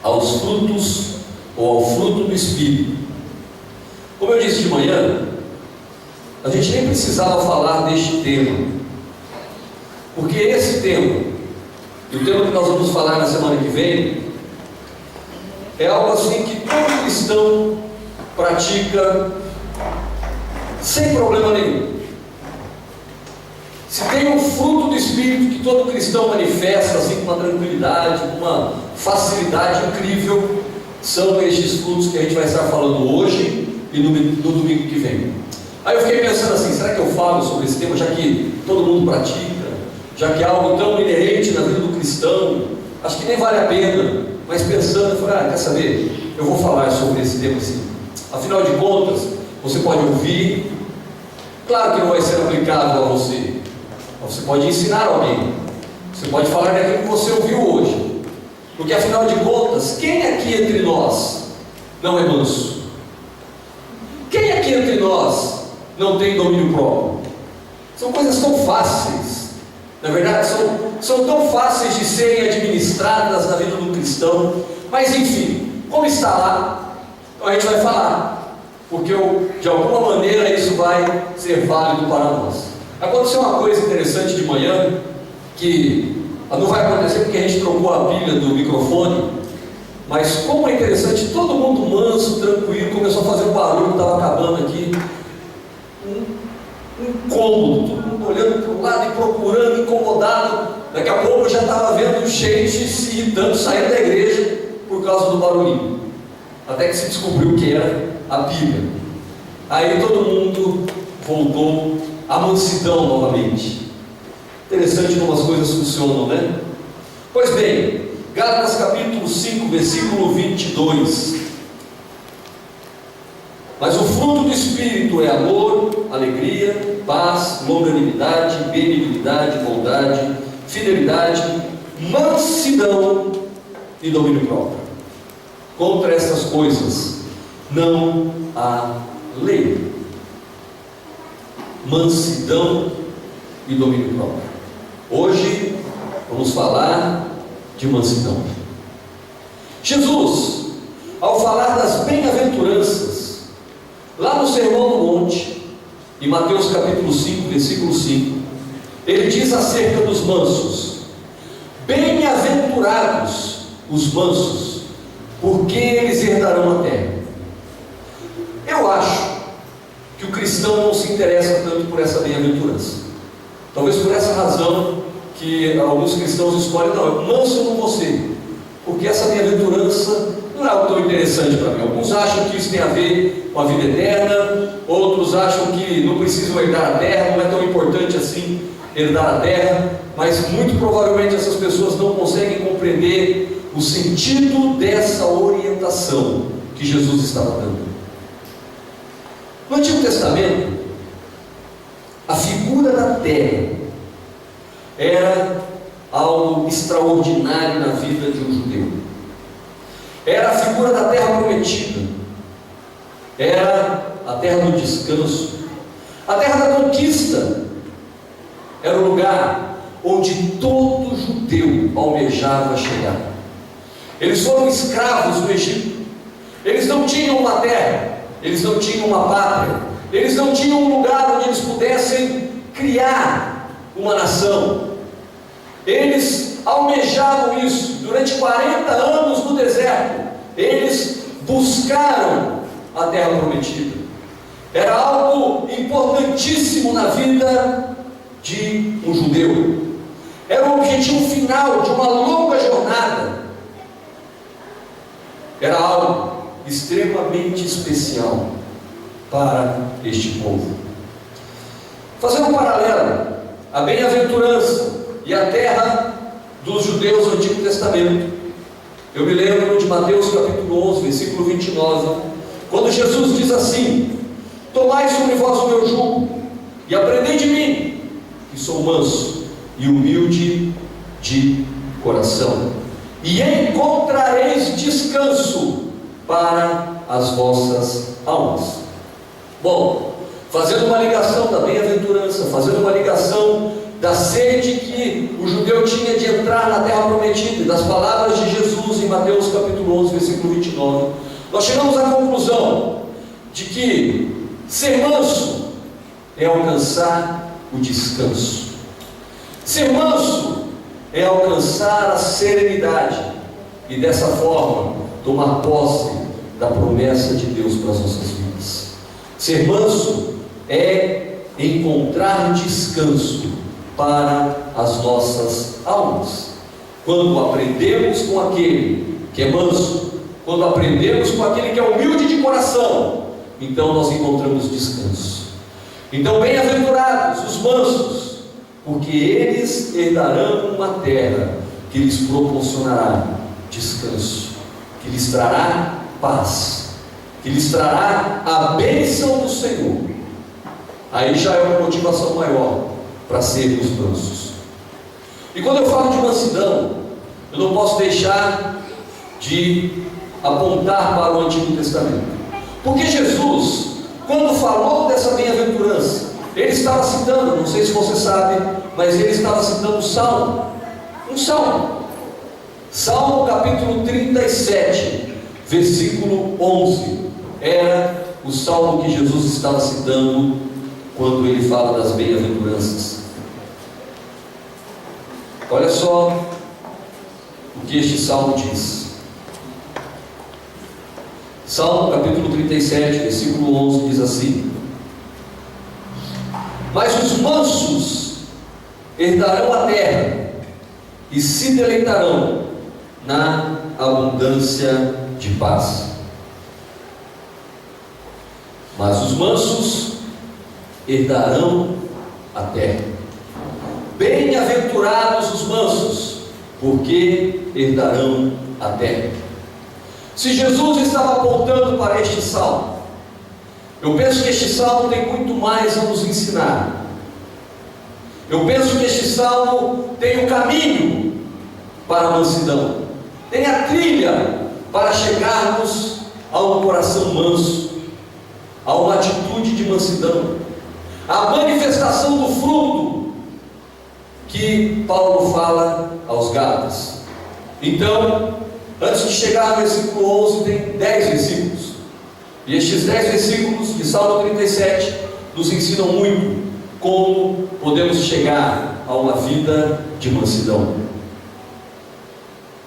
aos frutos ou ao fruto do Espírito. Como eu disse de manhã, a gente nem precisava falar deste tema, porque esse tema, e o tema que nós vamos falar na semana que vem, é algo assim que todo cristão pratica sem problema nenhum. Se tem um fruto do Espírito que todo cristão manifesta assim, com uma tranquilidade, com uma facilidade incrível, são estes frutos que a gente vai estar falando hoje e no domingo que vem. Aí eu fiquei pensando assim, será que eu falo sobre esse tema, já que todo mundo pratica, já que é algo tão inerente na vida do cristão, acho que nem vale a pena. Mas pensando, eu falei, quer saber, eu vou falar sobre esse tema assim. Afinal de contas, você pode ouvir, claro que não vai ser aplicável a você, você pode ensinar alguém, você pode falar daquilo que você ouviu hoje, porque afinal de contas, quem aqui entre nós não é manso? Quem aqui entre nós não tem domínio próprio? São coisas tão fáceis, na verdade são tão fáceis de serem administradas na vida do cristão, mas enfim, como está lá, então a gente vai falar, porque de alguma maneira isso vai ser válido para nós. Aconteceu uma coisa interessante de manhã, que não vai acontecer porque a gente trocou a pilha do microfone, mas como é interessante, todo mundo manso, tranquilo, começou a fazer um barulho, estava acabando aqui, um incômodo, todo mundo olhando para o lado e procurando, incomodado. Daqui a pouco eu já estava vendo gente se irritando, saindo da igreja por causa do barulhinho, até que se descobriu que era a pilha. Aí todo mundo voltou à mansidão novamente. Interessante como as coisas funcionam, né? Pois bem, Gálatas capítulo 5, versículo 22. Mas o fruto do Espírito é amor, alegria, paz, longanimidade, benignidade, bondade, fidelidade, mansidão e domínio próprio. Contra estas coisas não há lei. Mansidão e domínio próprio. Hoje vamos falar de mansidão. Jesus, ao falar das bem-aventuranças, lá no Sermão do Monte, em Mateus capítulo 5, versículo 5, ele diz acerca dos mansos: bem-aventurados os mansos, porque eles herdarão a terra. Eu acho que o cristão não se interessa tanto por essa bem-aventurança. Talvez por essa razão que alguns cristãos escolhem, não, eu manso com você, porque essa bem-aventurança não é algo tão interessante para mim. Alguns acham que isso tem a ver com a vida eterna, outros acham que não precisam herdar a terra, não é tão importante assim herdar a terra, mas muito provavelmente essas pessoas não conseguem compreender o sentido dessa orientação que Jesus estava dando. No Antigo Testamento, a figura da terra era algo extraordinário na vida de um judeu. Era a figura da terra prometida, era a terra do descanso, a terra da conquista, era o lugar onde todo judeu almejava chegar. Eles foram escravos no Egito, eles não tinham uma terra, eles não tinham uma pátria, eles não tinham um lugar onde eles pudessem criar uma nação. Eles almejavam isso. Durante 40 anos no deserto, eles buscaram a terra prometida. Era algo importantíssimo na vida de um judeu. Era o objetivo final de uma longa jornada. Era algo extremamente especial para este povo. Fazendo um paralelo, a bem-aventurança e a terra dos judeus do Antigo Testamento, eu me lembro de Mateus capítulo 11, versículo 29, quando Jesus diz assim: tomai sobre vós o meu jugo e aprendei de mim, que sou manso e humilde de coração, e encontrareis descanso para as vossas almas. Bom, fazendo uma ligação da bem-aventurança, fazendo uma ligação da sede que o judeu tinha de entrar na terra prometida, e das palavras de Jesus em Mateus capítulo 11, versículo 29, nós chegamos à conclusão de que ser manso é alcançar o descanso. Ser manso é alcançar a serenidade e dessa forma tomar posse da promessa de Deus para as nossas vidas. Ser manso é encontrar descanso para as nossas almas. Quando aprendemos com aquele que é manso, quando aprendemos com aquele que é humilde de coração, então nós encontramos descanso. Então, bem-aventurados os mansos, porque eles herdarão uma terra que lhes proporcionará descanso, que lhes trará paz, que lhes trará a bênção do Senhor. Aí já é uma motivação maior para sermos mansos. E quando eu falo de mansidão, eu não posso deixar de apontar para o Antigo Testamento, porque Jesus, quando falou dessa bem-aventurança, ele estava citando, não sei se você sabe, mas ele estava citando um salmo, Salmo capítulo 37, versículo 11, era o salmo que Jesus estava citando quando ele fala das bem-aventuranças. Olha só o que este salmo diz. Salmo capítulo 37, versículo 11 diz assim: mas os mansos herdarão a terra e se deleitarão na abundância de paz. Mas os mansos herdarão a terra. Bem-aventurados os mansos, porque herdarão a terra. Se Jesus estava apontando para este salmo, eu penso que este salmo tem muito mais a nos ensinar. Eu penso que este salmo tem o caminho para a mansidão, tem a trilha para chegarmos a um coração manso, a uma atitude de mansidão, a manifestação do fruto que Paulo fala aos Gálatas. Então, antes de chegar no versículo 11, tem 10 versículos. E estes 10 versículos de Salmo 37 nos ensinam muito como podemos chegar a uma vida de mansidão.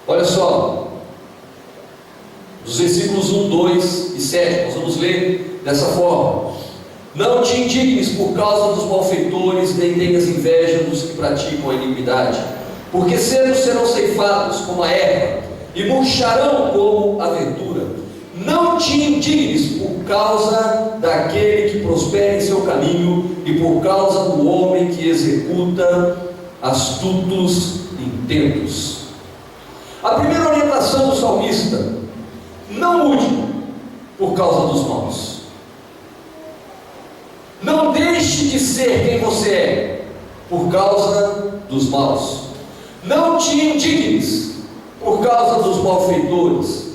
Olha só, dos versículos 1, 2 e 7, nós vamos ler dessa forma: não te indignes por causa dos malfeitores, nem tenhas inveja dos que praticam a iniquidade, porque cedo serão ceifados como a erva, e murcharão como a verdura. Não te indignes por causa daquele que prospera em seu caminho, e por causa do homem que executa astutos intentos. A primeira orientação do salmista: não mude por causa dos maus. Não deixe de ser quem você é por causa dos maus. Não te indignes por causa dos malfeitores.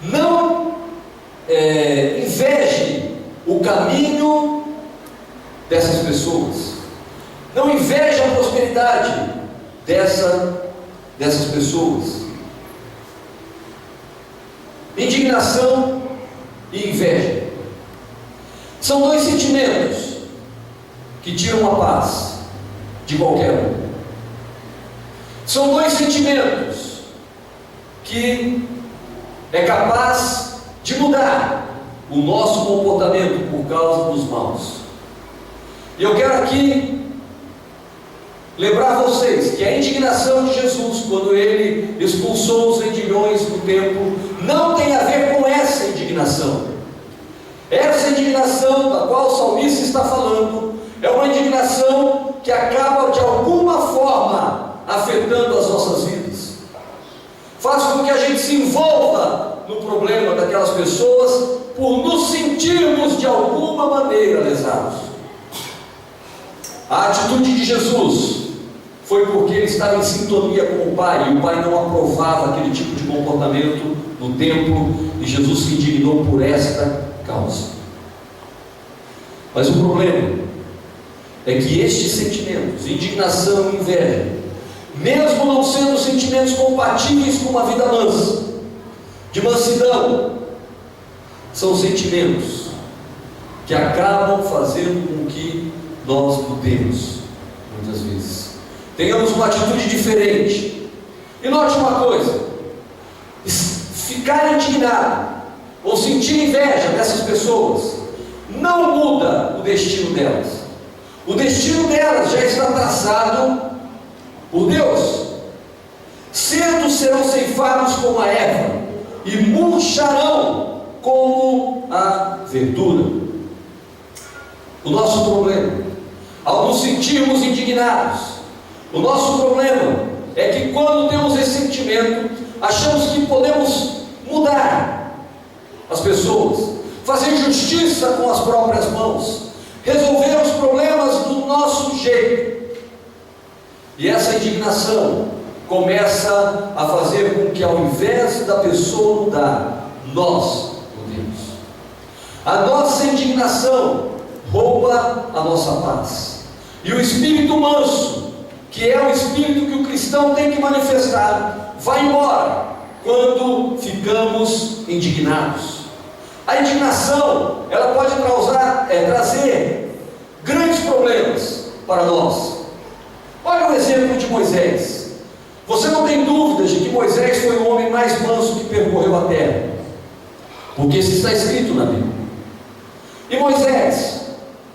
Não inveje o caminho dessas pessoas. Não inveje a prosperidade dessas pessoas. Indignação e inveja são dois sentimentos que tiram a paz de qualquer um. São dois sentimentos que é capaz de mudar o nosso comportamento por causa dos maus. E eu quero aqui lembrar vocês que a indignação de Jesus, quando ele expulsou os vendilhões do templo, não tem a ver com essa indignação. Essa indignação da qual o salmista está falando é uma indignação que acaba de alguma forma afetando as nossas vidas, faz com que a gente se envolva no problema daquelas pessoas por nos sentirmos de alguma maneira lesados. A atitude de Jesus foi porque ele estava em sintonia com o Pai, e o Pai não aprovava aquele tipo de comportamento no templo, e Jesus se indignou por esta causa. Mas o problema é que estes sentimentos, indignação e inveja, mesmo não sendo sentimentos compatíveis com uma vida mansa, de mansidão, são sentimentos que acabam fazendo com que nós mudemos, muitas vezes, tenhamos uma atitude diferente. E note uma coisa: ficar indignado ou sentir inveja dessas pessoas não muda o destino delas. O destino delas já está traçado por Deus. Cedo serão ceifados como a erva e murcharão como a verdura. O nosso problema, ao nos sentirmos indignados, o nosso problema é que quando temos esse sentimento, achamos que podemos mudar as pessoas, fazer justiça com as próprias mãos, resolver os problemas do nosso jeito. E essa indignação começa a fazer com que, ao invés da pessoa mudar, nós mudemos. A nossa indignação rouba a nossa paz. E o espírito manso, que é o espírito que o cristão tem que manifestar, vai embora quando ficamos indignados. A indignação, ela pode trazer grandes problemas para nós. Olha o exemplo de Moisés. Você não tem dúvidas de que Moisés foi o homem mais manso que percorreu a terra, porque isso está escrito na Bíblia. E Moisés,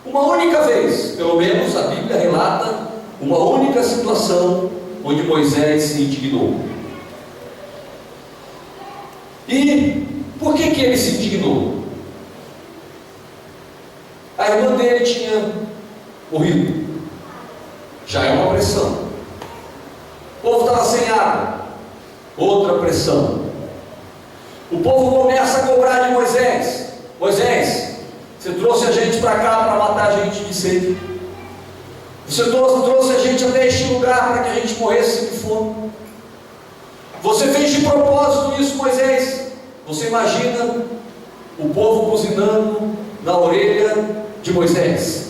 uma única vez, pelo menos a Bíblia relata uma única situação onde Moisés se indignou. E por que ele se indignou? A irmã dele tinha morrido. Já é uma pressão. O povo estava sem água. Outra pressão. O povo começa a cobrar de Moisés: Moisés, você trouxe a gente para cá para matar a gente de sede. Você trouxe a gente até este lugar para que a gente morresse de fome. Você fez de propósito isso, Moisés. Você imagina o povo buzinando na orelha de Moisés.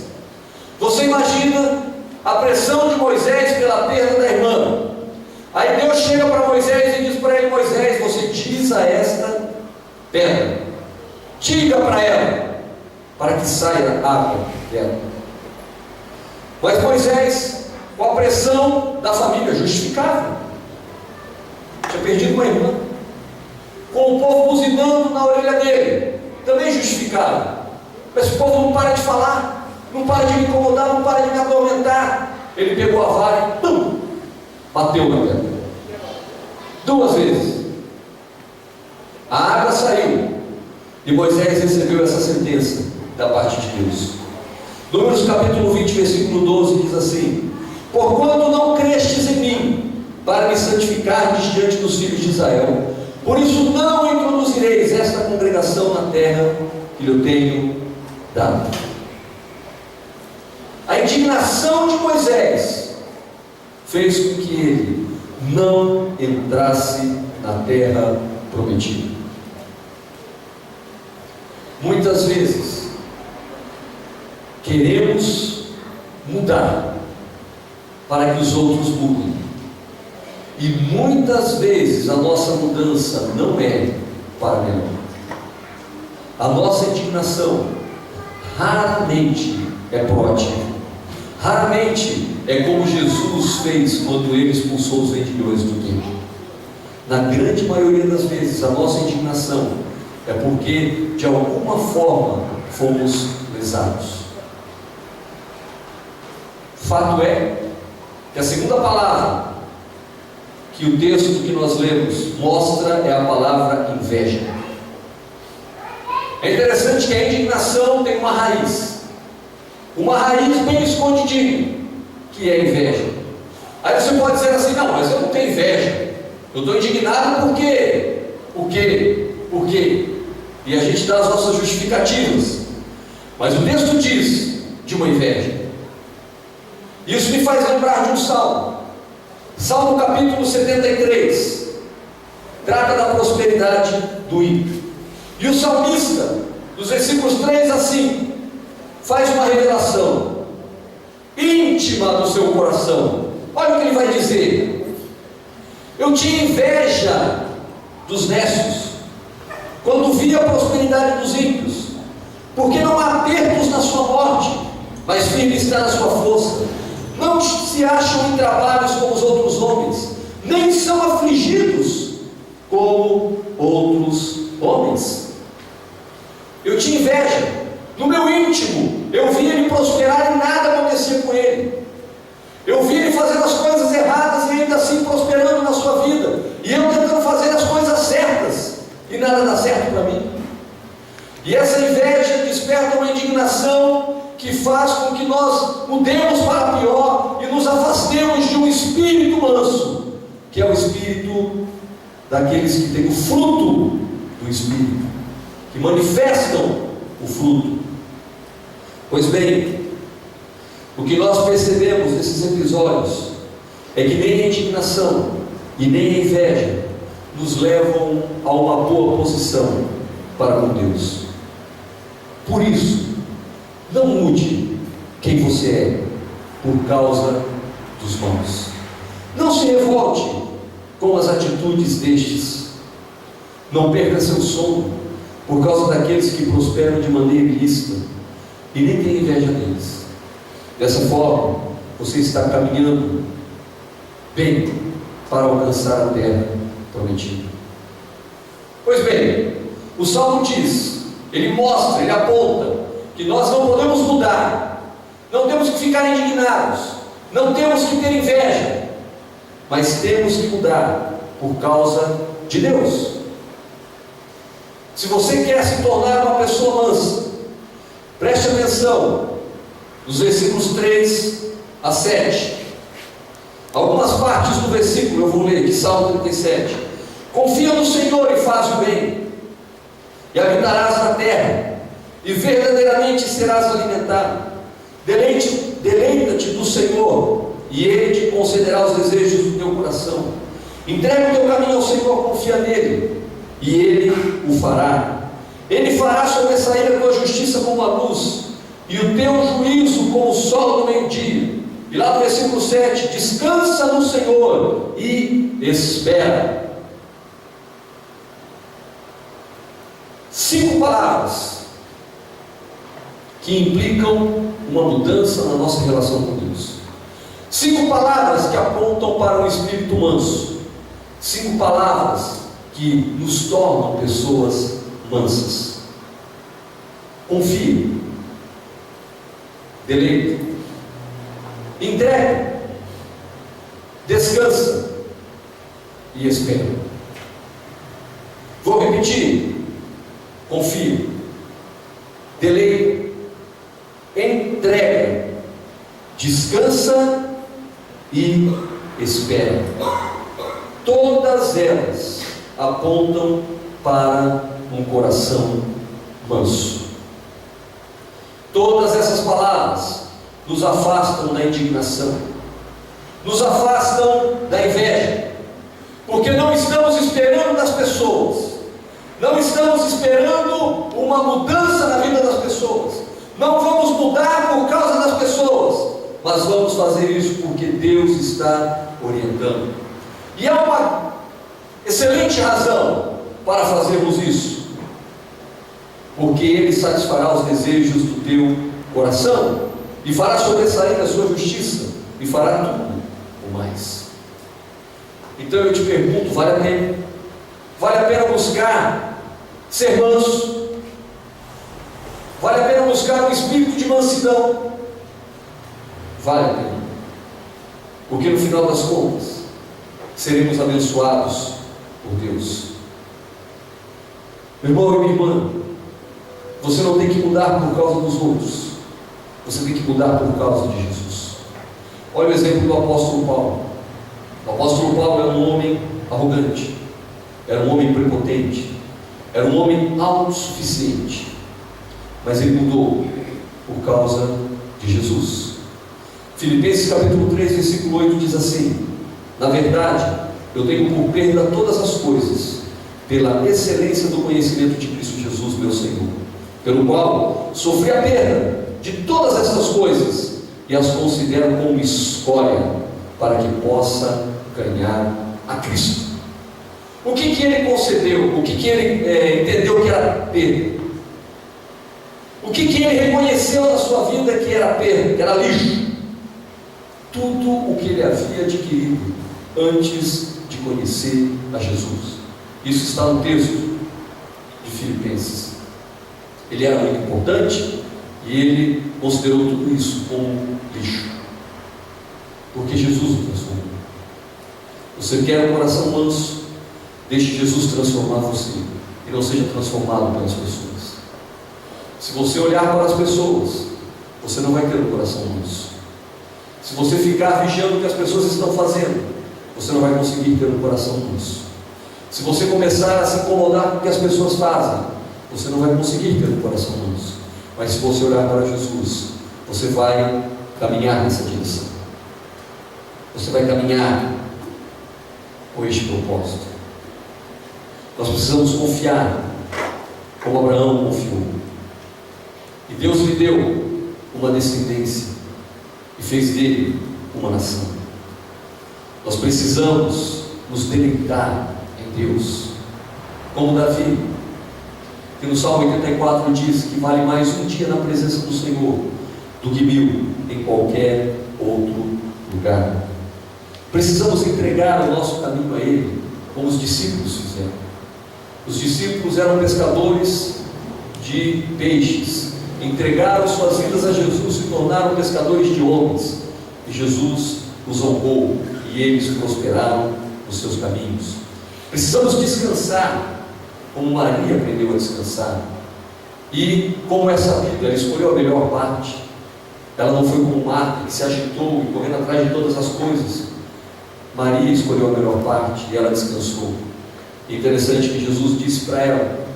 Você imagina a pressão de Moisés pela perda da irmã. Aí Deus chega para Moisés e diz para ele: Moisés, você diz a esta pedra, diga para ela, para que saia água dela. Mas Moisés, com a pressão da família, justificável, tinha perdido uma irmã, com o povo buzinando na orelha dele, também justificável. Mas o povo não para de falar, não para de me incomodar, não para de me atormentar. Ele pegou a vara e pum, bateu na pedra 2 vezes. A água saiu e Moisés recebeu essa sentença da parte de Deus. Números capítulo 20, versículo 12 diz assim: porquanto não crestes em mim, para me santificardes diante dos filhos de Israel, por isso não introduzireis esta congregação na terra que eu tenho dado. A indignação de Moisés fez com que ele não entrasse na terra prometida. Muitas vezes queremos mudar para que os outros mudem, e muitas vezes a nossa mudança não é para melhor. A nossa indignação raramente é proativa. Raramente é como Jesus fez quando ele expulsou os vendilhões do templo. Na grande maioria das vezes, a nossa indignação é porque de alguma forma fomos lesados. Fato é que a segunda palavra que o texto que nós lemos mostra é a palavra inveja. É interessante que a indignação tem uma raiz bem escondidinha, que é a inveja. Aí você pode dizer assim: não, mas eu não tenho inveja, eu estou indignado porque, por quê? E a gente dá as nossas justificativas. Mas o texto diz de uma inveja. Isso me faz lembrar de um salmo. Salmo capítulo 73 trata da prosperidade do ímpio. E o salmista, dos versículos 3 a 5, faz uma revelação. íntima do seu coração. Olha o que ele vai dizer: eu tinha inveja dos nécios, quando via a prosperidade dos ímpios, porque não há apertos na sua morte, mas firme está na sua força. Não se acham em trabalhos como os outros homens, nem são afligidos como outros homens. Eu tinha inveja, no meu íntimo, eu via ele prosperar e nada acontecia com ele. Eu via ele fazendo as coisas erradas e ainda assim prosperando na sua vida, e eu tentando fazer as coisas certas e nada dá certo para mim. E essa inveja desperta uma indignação que faz com que nós mudemos para pior e nos afastemos de um espírito manso, que é o espírito daqueles que têm o fruto do Espírito, que manifestam o fruto. Pois bem, o que nós percebemos nesses episódios é que nem a indignação e nem a inveja nos levam a uma boa posição para com Deus. Por isso, não mude quem você é por causa dos maus. Não se revolte com as atitudes destes. Não perca seu sono por causa daqueles que prosperam de maneira ilícita e nem tenha inveja deles. Dessa forma, você está caminhando bem para alcançar a terra prometida. Pois bem, o Salmo diz, ele mostra, ele aponta que nós não podemos mudar, não temos que ficar indignados, não temos que ter inveja, mas temos que mudar por causa de Deus. Se você quer se tornar uma pessoa mansa, preste atenção nos versículos 3 a 7. Algumas partes do versículo eu vou ler aqui, Salmo 37. Confia no Senhor e faz o bem, e habitarás na terra, e verdadeiramente serás alimentado. Deleita-te do Senhor, e Ele te concederá os desejos do teu coração. Entrega o teu caminho ao Senhor, confia nele, e Ele o fará. Ele fará sobressair a tua justiça como a luz, e o teu juízo como o sol do meio-dia. E lá no versículo 7, descansa no Senhor e espera. 5 palavras que implicam uma mudança na nossa relação com Deus. 5 palavras que apontam para um espírito manso. 5 palavras que nos tornam pessoas mansas. Confie, deleita, entrega, descansa e espera. Vou repetir: confia, deleita, entrega, descansa e espera. Todas elas apontam para um coração manso. Todas essas palavras nos afastam da indignação, nos afastam da inveja, porque não estamos esperando das pessoas, não estamos esperando uma mudança na vida das pessoas, não vamos mudar por causa das pessoas, mas vamos fazer isso porque Deus está orientando. E há uma excelente razão para fazermos isso, porque Ele satisfará os desejos do teu coração e fará sobressair a sua justiça e fará tudo o mais. Então eu te pergunto, vale a pena? Vale a pena buscar ser manso? Vale a pena buscar um espírito de mansidão? Vale a pena, porque no final das contas seremos abençoados por Deus. Meu irmão e minha irmã, você não tem que mudar por causa dos outros, você tem que mudar por causa de Jesus. Olha o exemplo do apóstolo Paulo. O apóstolo Paulo era um homem arrogante, era um homem prepotente, era um homem autossuficiente, mas ele mudou por causa de Jesus. Filipenses capítulo 3, versículo 8 diz assim: na verdade, eu tenho por perda todas as coisas, pela excelência do conhecimento de Cristo Jesus, meu Senhor, pelo qual sofri a perda de todas essas coisas, e as considero como escória para que possa ganhar a Cristo. O que ele concedeu? O que ele entendeu que era perda? O que ele reconheceu na sua vida que era perda, que era lixo? Tudo o que ele havia adquirido antes de conhecer a Jesus. Isso está no texto de Filipenses. Ele era muito importante e ele considerou tudo isso como lixo, porque Jesus o transformou. Você quer um coração manso? Deixe Jesus transformar você e não seja transformado pelas pessoas. Se você olhar para as pessoas, você não vai ter um coração manso. Se você ficar vigiando o que as pessoas estão fazendo, você não vai conseguir ter um coração manso. Se você começar a se incomodar com o que as pessoas fazem, você não vai conseguir ter um coração manso. Mas se você olhar para Jesus, você vai caminhar nessa direção. Você vai caminhar com este propósito. Nós precisamos confiar, como Abraão confiou. E Deus lhe deu uma descendência e fez dele uma nação. Nós precisamos nos deleitar em Deus, como Davi, que no Salmo 84 diz que vale mais um dia na presença do Senhor do que 1000 em qualquer outro lugar. Precisamos entregar o nosso caminho a Ele, como os discípulos fizeram. Os discípulos eram pescadores de peixes, entregaram suas vidas a Jesus, se tornaram pescadores de homens, e Jesus os honrou e eles prosperaram nos seus caminhos. Precisamos descansar, como Maria aprendeu a descansar, e como essa Bíblia, ela escolheu a melhor parte. Ela não foi como Marta, que se agitou e correndo atrás de todas as coisas. Maria escolheu a melhor parte e ela descansou. É interessante que Jesus disse para ela: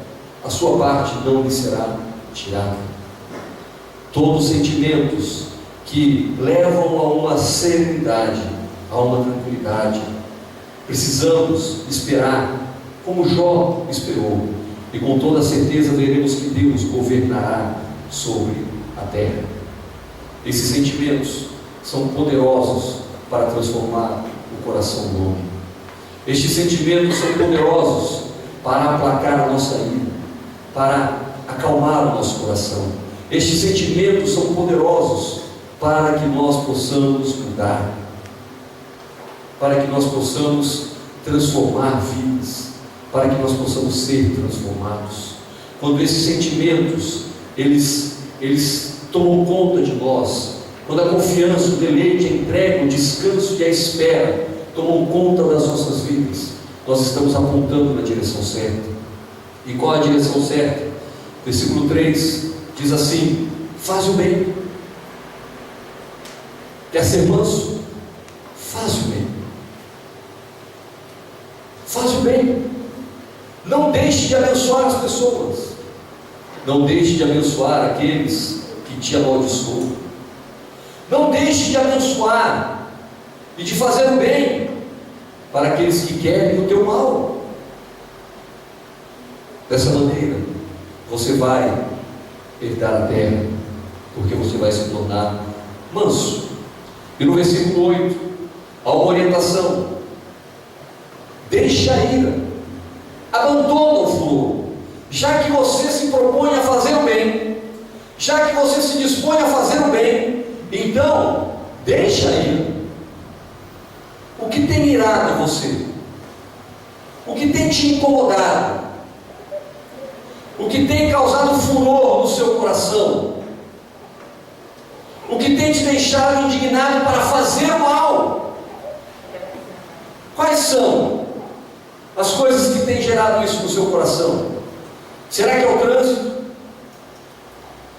a sua parte não lhe será tirada. Todos os sentimentos que levam a uma serenidade, a uma tranquilidade, precisamos esperar, como Jó esperou, e com toda certeza veremos que Deus governará sobre a terra. Esses sentimentos são poderosos para transformar o coração do homem. Estes sentimentos são poderosos para aplacar a nossa ira, para acalmar o nosso coração. Estes sentimentos são poderosos para que nós possamos mudar, para que nós possamos transformar vidas, para que nós possamos ser transformados. Quando esses sentimentos eles tomam conta de nós, quando a confiança, o deleite, a entrega, o descanso e a espera tomam conta das nossas vidas, nós estamos apontando na direção certa. E qual a direção certa? Versículo 3 diz assim: faz o bem. Quer ser manso? Faz o bem. Faz o bem. Não deixe de abençoar as pessoas. Não deixe de abençoar aqueles que te amaldiçoam. Não deixe de abençoar e de fazer o bem para aqueles que querem o teu mal. Dessa maneira, você vai herdar a terra, porque você vai se tornar manso. E no versículo 8, há uma orientação: deixa a ira, abandona o furor. Já que você se propõe a fazer o bem, já que você se dispõe a fazer o bem, então deixa a ira. O que tem irado você? O que tem te incomodado? O que tem causado furor no seu coração? O que tem te deixado indignado para fazer o mal? Quais são as coisas que têm gerado isso no seu coração? Será que é o trânsito?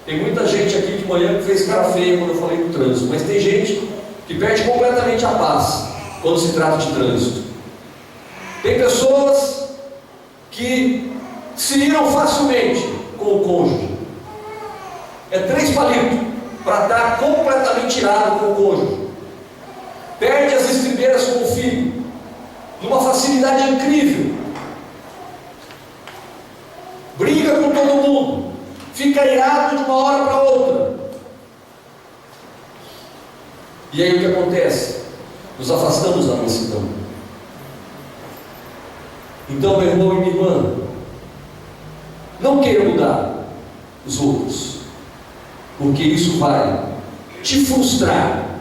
Tem muita gente aqui de manhã que fez cara feia quando eu falei do trânsito, mas tem gente que perde completamente a paz quando se trata de trânsito. Tem pessoas que se iram facilmente com o cônjuge. É 3 palitos para estar completamente irado com o cônjuge. Perde as estribeiras com o filho, numa facilidade incrível. Briga com todo mundo, fica irado de uma hora para outra. E aí o que acontece? Nos afastamos da mansidão. Então, meu irmão e minha irmã, não queira mudar os outros, porque isso vai te frustrar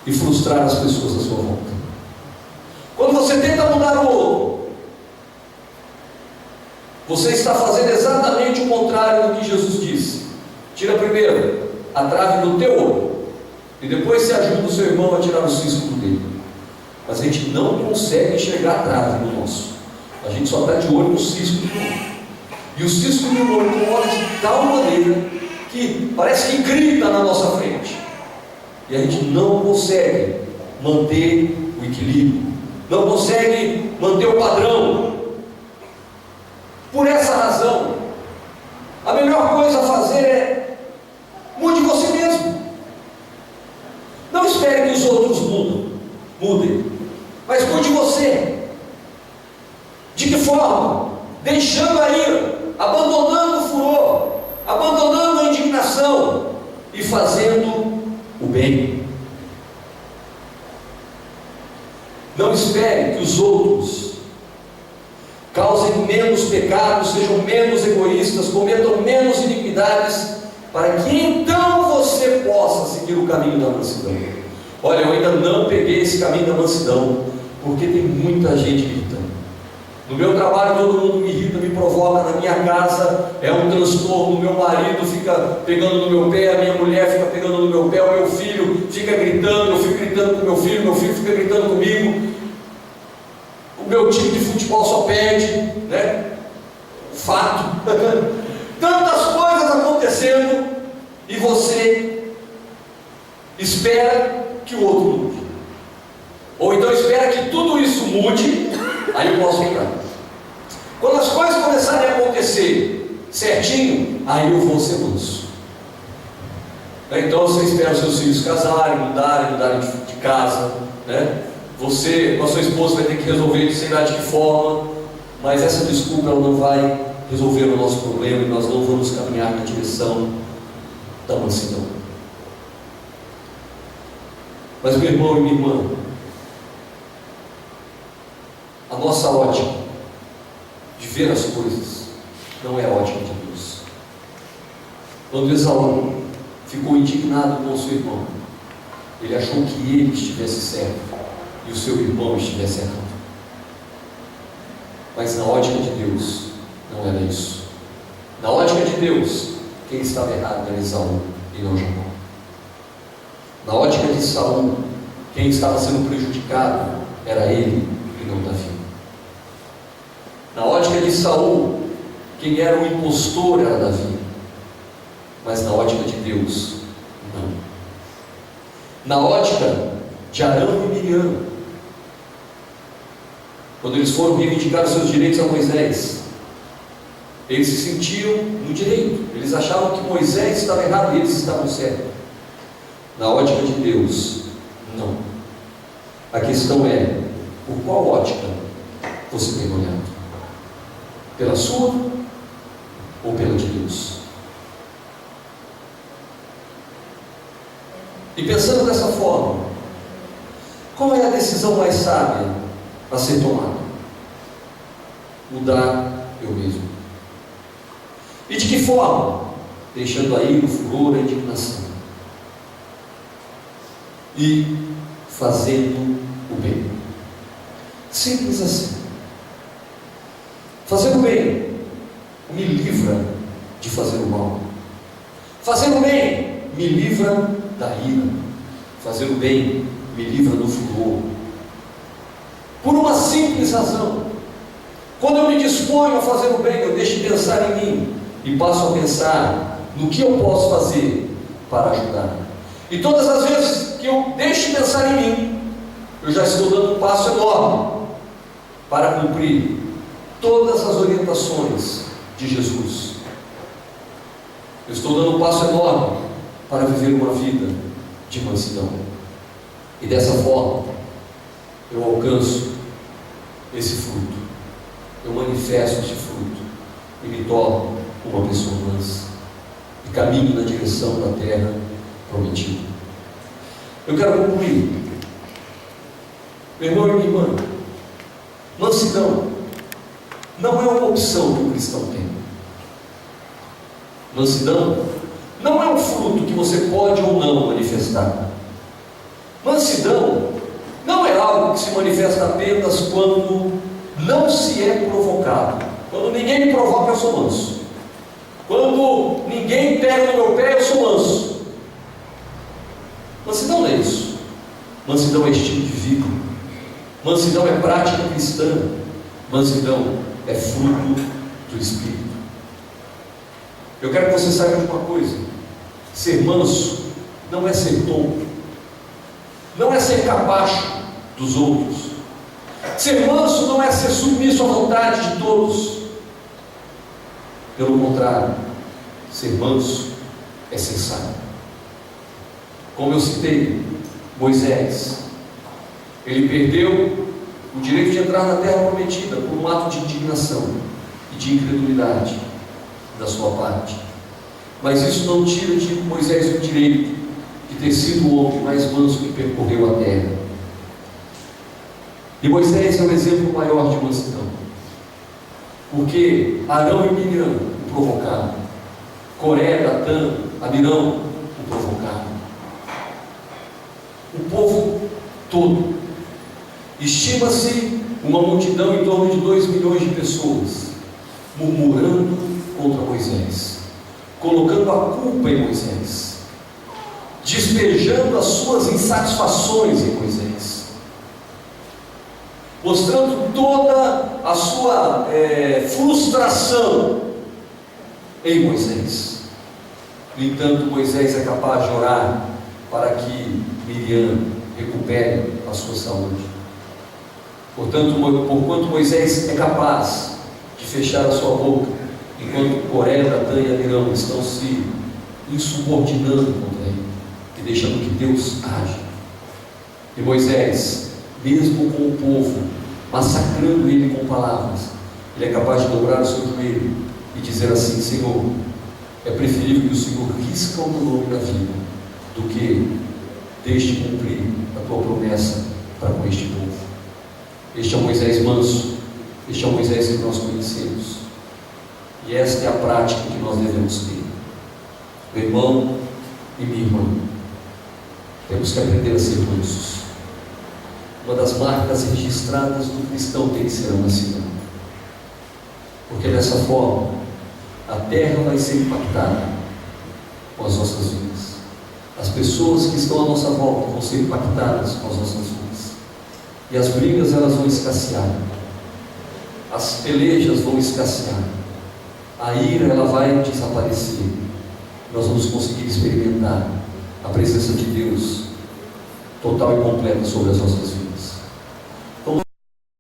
e frustrar as pessoas à sua volta. Quando você tenta mudar o outro, você está fazendo exatamente o contrário do que Jesus disse. Tira primeiro a trave do teu olho, e depois você ajuda o seu irmão a tirar o cisco do dele. Mas a gente não consegue enxergar a trave no nosso. A gente só está de olho no cisco do irmão. E o cisco do irmão incomoda de tal maneira que parece que grita na nossa frente. E a gente não consegue manter o equilíbrio, não consegue manter o padrão. Por essa razão, a melhor coisa a fazer é: mude você mesmo. Não espere que os outros mudem, mas mude você. De que forma? Deixando a ira, abandonando o furor, abandonando a indignação e fazendo o bem. Não espere que os outros causem menos pecados, sejam menos egoístas, cometam menos iniquidades, para que então você possa seguir o caminho da mansidão. Olha, eu ainda não peguei esse caminho da mansidão, porque tem muita gente irritando. No meu trabalho todo mundo me irrita, me provoca. Na minha casa é um transtorno. Meu marido fica pegando no meu pé, a minha mulher fica pegando no meu pé, o meu filho fica gritando, eu fico gritando com meu filho fica gritando comigo. O meu time de futebol só perde, né? Fato. Tantas coisas acontecendo e você espera que o outro mude, ou então espera que tudo isso mude, aí eu posso ficar. Quando as coisas começarem a acontecer certinho, aí eu vou ser manso. Então você espera os seus filhos casarem, mudarem de casa, né? Você com a sua esposa vai ter que resolver de sei lá de que forma, mas essa desculpa ela não vai resolver o nosso problema e nós não vamos caminhar na direção da mansidão. Mas meu irmão e minha irmã, a nossa ótica de ver as coisas não é a ótica de Deus. Quando Esaú ficou indignado com o seu irmão, ele achou que ele estivesse certo e o seu irmão estivesse errado. Mas na ótica de Deus não era isso. Na ótica de Deus, quem estava errado era Esaú e não Jacó. Na ótica de Saul, quem estava sendo prejudicado era ele e não Davi. Na ótica de Saul, quem era o impostor era Davi. Mas na ótica de Deus, não. Na ótica de Arão e Miriam, quando eles foram reivindicar os seus direitos a Moisés, eles se sentiam no direito, eles achavam que Moisés estava errado e eles estavam certos. Na ótica de Deus, não. A questão é: por qual ótica você tem olhado? Pela sua ou pela de Deus? E pensando dessa forma, qual é a decisão mais sábia a ser tomada? Mudar eu mesmo. E de que forma? Deixando aí o furor, a indignação, e fazendo o bem. Simples assim. Fazer o bem me livra de fazer o mal. Fazer o bem me livra da ira. Fazer o bem me livra do furor. Por uma simples razão: quando eu me disponho a fazer o bem, eu deixo de pensar em mim e passo a pensar no que eu posso fazer para ajudar. E todas as vezes que eu deixo de pensar em mim, eu já estou dando um passo enorme para cumprir todas as orientações de Jesus. Eu estou dando um passo enorme para viver uma vida de mansidão. E dessa forma, eu alcanço esse fruto, eu manifesto esse fruto e me torno uma pessoa mansa e caminho na direção da terra prometida. Eu quero concluir. Meu irmão e minha irmã, mansidão não é uma opção que o cristão tem. Mansidão não é um fruto que você pode ou não manifestar. Mansidão não é algo que se manifesta apenas quando não se é provocado. Quando ninguém me provoca, eu sou manso. Quando ninguém pega no meu pé, eu sou manso. Mansidão não é isso. Mansidão é estilo de vida. Mansidão é prática cristã. Mansidão é fruto do Espírito. Eu quero que você saiba de uma coisa: ser manso não é ser tonto, não é ser capacho dos outros. Ser manso não é ser submisso à vontade de todos. Pelo contrário, ser manso é ser sábio. Como eu citei, Moisés, ele perdeu o direito de entrar na terra prometida por um ato de indignação e de incredulidade da sua parte. Mas isso não tira de Moisés o direito de ter sido o homem mais manso que percorreu a terra. E Moisés é o exemplo maior de mansidão, porque Arão e Miriam o provocaram, Coré, Datã, Abirão o provocaram, o povo todo. Estima-se uma multidão em torno de 2 milhões de pessoas murmurando contra Moisés, colocando a culpa em Moisés, despejando as suas insatisfações em Moisés, mostrando toda a sua frustração em Moisés. No entanto, Moisés é capaz de orar para que Miriam recupere a sua saúde. Portanto, porquanto Moisés é capaz de fechar a sua boca, enquanto Coré, Datã e Abirão estão se insubordinando contra ele e deixando que Deus age. E Moisés, mesmo com o povo massacrando ele com palavras, ele é capaz de dobrar o seu joelho e dizer assim: Senhor, é preferível que o Senhor risca o meu nome na vida do que deixe cumprir a tua promessa para com este povo. Este é o Moisés manso, este é o Moisés que nós conhecemos, e esta é a prática que nós devemos ter. Meu irmão e minha irmã, temos que aprender a ser mansos. Uma das marcas registradas do cristão tem que ser a mansidão, porque dessa forma a terra vai ser impactada com as nossas vidas. As pessoas que estão à nossa volta vão ser impactadas com as nossas vidas. E as brigas, elas vão escassear. As pelejas vão escassear. A ira, ela vai desaparecer. Nós vamos conseguir experimentar a presença de Deus total e completa sobre as nossas vidas.